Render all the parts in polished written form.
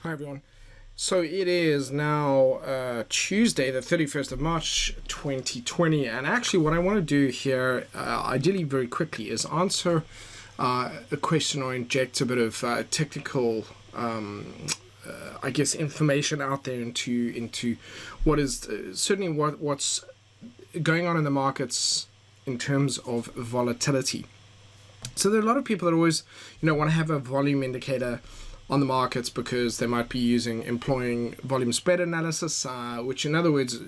Hi everyone. So it is now Tuesday, the 31st of March, 2020. And actually what I want to do here, ideally very quickly, is answer a question or inject a bit of technical, I guess, information out there into what is certainly what's going on in the markets in terms of volatility. So there are a lot of people that always, want to have a volume indicator on the markets because they might be employing volume spread analysis, which in other words,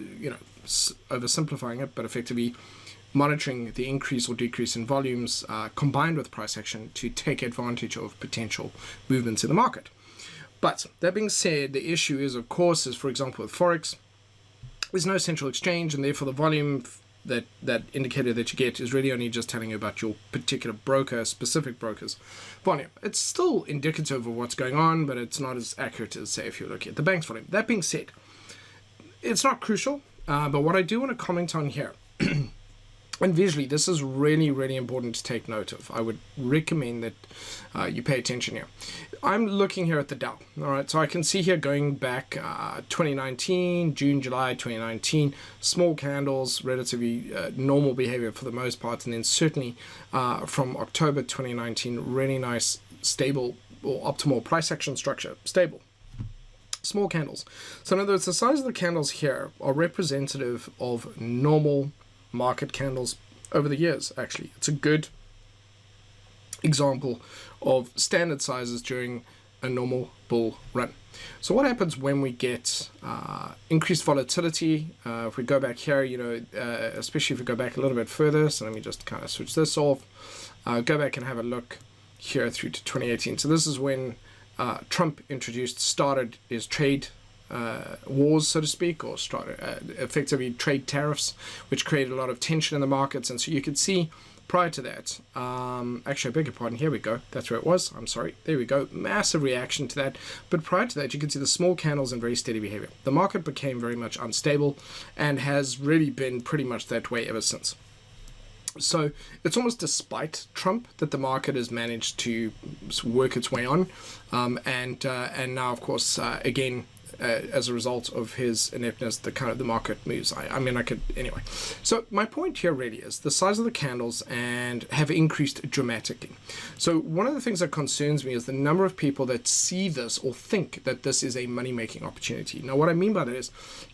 oversimplifying it, but effectively monitoring the increase or decrease in volumes combined with price action to take advantage of potential movements in the market. But that being said, the issue is, of course, for example, with Forex, there's no central exchange, and therefore the volume that indicator that you get is really only just telling you about your particular broker, specific broker's volume. It's still indicative of what's going on, but it's not as accurate as, say, if you're looking at the bank's volume. That being said, it's not crucial, but what I do want to comment on here, and visually, this is really, really important to take note of. I would recommend that you pay attention here. I'm looking here at the Dow. All right, so I can see here going back 2019, June, July 2019, small candles, relatively normal behavior for the most part, and then certainly from October 2019, really nice, stable or optimal price action structure, stable. Small candles. So in other words, the size of the candles here are representative of normal market candles over the years. Actually, it's a good example of standard sizes during a normal bull run. So what happens when we get increased volatility? If we go back here, especially if we go back a little bit further, so let me just kind of switch this off, go back and have a look here through to 2018. So this is when Trump started his trade wars, so to speak, or effectively trade tariffs, which created a lot of tension in the markets. And so you could see prior to that, actually I beg your pardon, here we go, that's where it was, I'm sorry, there we go, massive reaction to that. But prior to that, you could see the small candles and very steady behavior. The market became very much unstable and has really been pretty much that way ever since. So it's almost despite Trump that the market has managed to work its way on, and now of course again, as a result of his ineptness, the market moves. Anyway. So my point here really is the size of the candles and have increased dramatically. So one of the things that concerns me is the number of people that see this or think that this is a money-making opportunity. Now, what I mean by that is,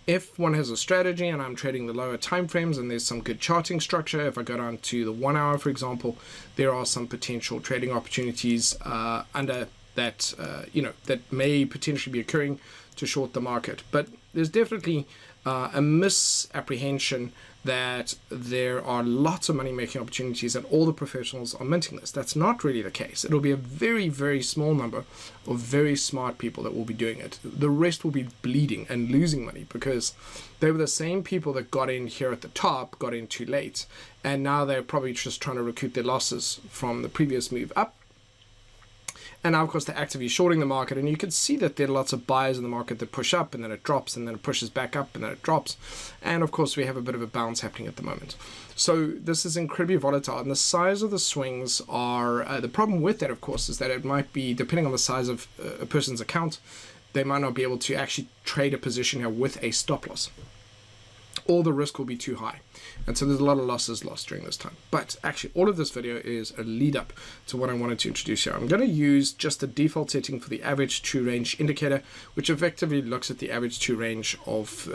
if one has a strategy and I'm trading the lower time frames and there's some good charting structure, if I go down to the 1 hour, for example, there are some potential trading opportunities under that, that may potentially be occurring to short the market. But there's definitely a misapprehension that there are lots of money-making opportunities and all the professionals are minting this. That's not really the case. It'll be a very, very small number of very smart people that will be doing it. The rest will be bleeding and losing money because they were the same people that got in here at the top, got in too late, and now they're probably just trying to recoup their losses from the previous move up. And now, of course, they're actively shorting the market, and you can see that there are lots of buyers in the market that push up, and then it drops, and then it pushes back up, and then it drops. And, of course, we have a bit of a bounce happening at the moment. So this is incredibly volatile, and the size of the swings are... the problem with that, of course, is that it might be, depending on the size of a person's account, they might not be able to actually trade a position here with a stop loss. Or the risk will be too high. And so there's a lot of losses lost during this time. But actually, all of this video is a lead up to what I wanted to introduce here. I'm going to use just the default setting for the average true range indicator, which effectively looks at the average true range of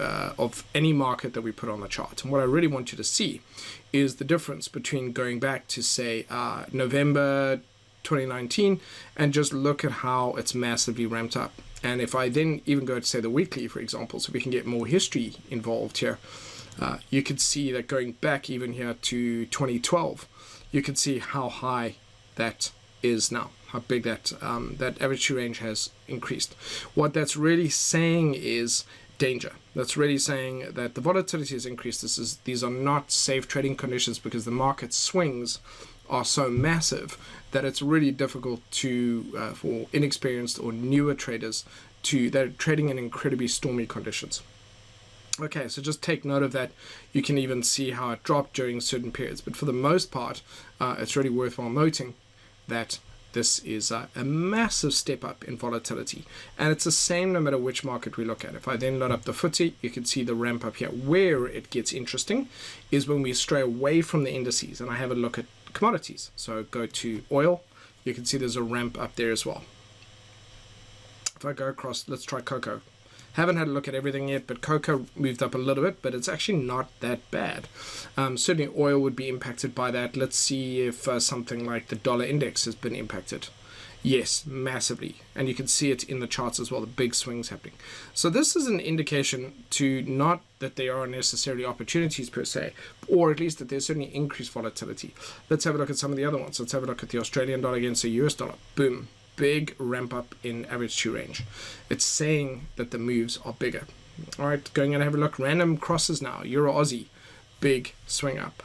any market that we put on the chart. And what I really want you to see is the difference between going back to, say, November 2019 and just look at how it's massively ramped up. And if I then even go to, say, the weekly, for example, so we can get more history involved here, you could see that going back even here to 2012, you can see how high that is now, how big that average true range has increased. What that's really saying is danger. That's really saying that the volatility has increased. These are not safe trading conditions because the market swings are so massive that it's really difficult to for inexperienced or newer traders that are trading in incredibly stormy conditions. Okay, so just take note of that. You can even see how it dropped during certain periods. But for the most part, it's really worthwhile noting that this is a massive step up in volatility. And it's the same no matter which market we look at. If I then load up the FTSE, you can see the ramp up here. Where it gets interesting is when we stray away from the indices and I have a look at commodities. So go to oil, you can see there's a ramp up there as well. If I go across, let's try cocoa. Haven't had a look at everything yet, but cocoa moved up a little bit, but it's actually not that bad. Certainly oil would be impacted by that. Let's see if something like the dollar index has been impacted. Yes, massively. And you can see it in the charts as well, the big swings happening. So this is an indication to not that there are necessarily opportunities per se, or at least that there's certainly increased volatility. Let's have a look at some of the other ones. Let's have a look at the Australian dollar against the US dollar. Boom. Big ramp up in average true range. It's saying that the moves are bigger. All right, going and have a look. Random crosses now. Euro Aussie, big swing up.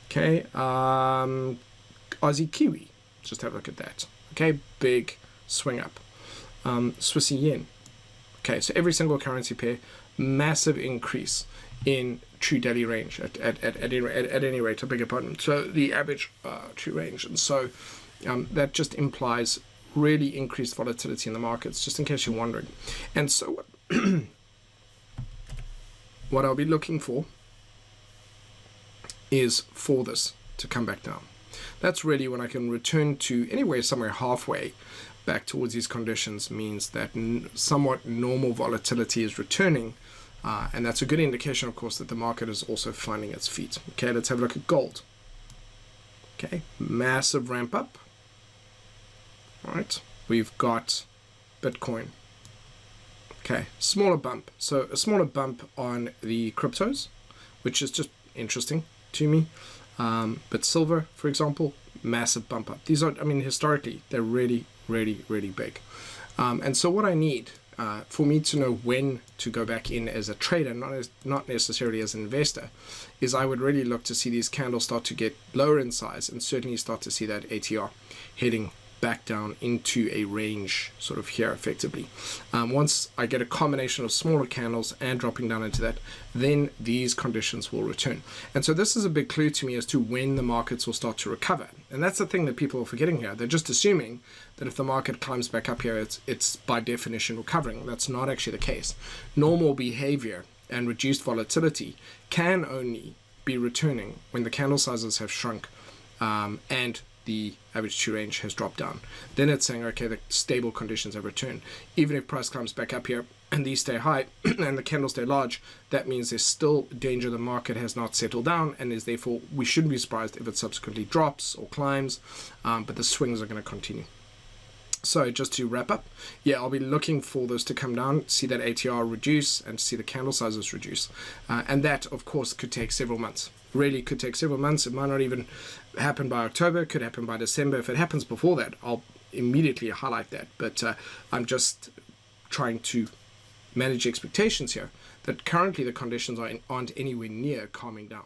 Okay, Aussie Kiwi. Just have a look at that. Okay, big swing up. Swissy yen. Okay, so every single currency pair, massive increase in true daily range at any rate. I beg your pardon. So the average true range, and so that just implies really increased volatility in the markets, just in case you're wondering. And so what I'll be looking for is for this to come back down. That's really when I can return to anywhere somewhere halfway back towards these conditions, means that somewhat normal volatility is returning. And that's a good indication, of course, that the market is also finding its feet. Okay, let's have a look at gold. Okay, massive ramp up. All right, we've got Bitcoin. Okay, smaller bump. So a smaller bump on the cryptos, which is just interesting to me. But silver, for example, massive bump up. These are, I mean, historically, they're really, really, really big. And so what I need for me to know when to go back in as a trader, not necessarily as an investor, is I would really look to see these candles start to get lower in size and certainly start to see that ATR heading back down into a range sort of here effectively. Once I get a combination of smaller candles and dropping down into that, then these conditions will return. And so this is a big clue to me as to when the markets will start to recover. And that's the thing that people are forgetting here. They're just assuming that if the market climbs back up here, it's by definition recovering. That's not actually the case. Normal behavior and reduced volatility can only be returning when the candle sizes have shrunk and the average true range has dropped down. Then it's saying, okay, the stable conditions have returned. Even if price climbs back up here and these stay high and the candles stay large, that means there's still danger the market has not settled down, and is therefore we shouldn't be surprised if it subsequently drops or climbs, but the swings are going to continue. So just to wrap up, yeah, I'll be looking for this to come down, see that ATR reduce, and see the candle sizes reduce. And that, of course, could take several months. Really could take several months. It might not even happen by October. It could happen by December. If it happens before that, I'll immediately highlight that. But I'm just trying to manage expectations here that currently the conditions aren't anywhere near calming down.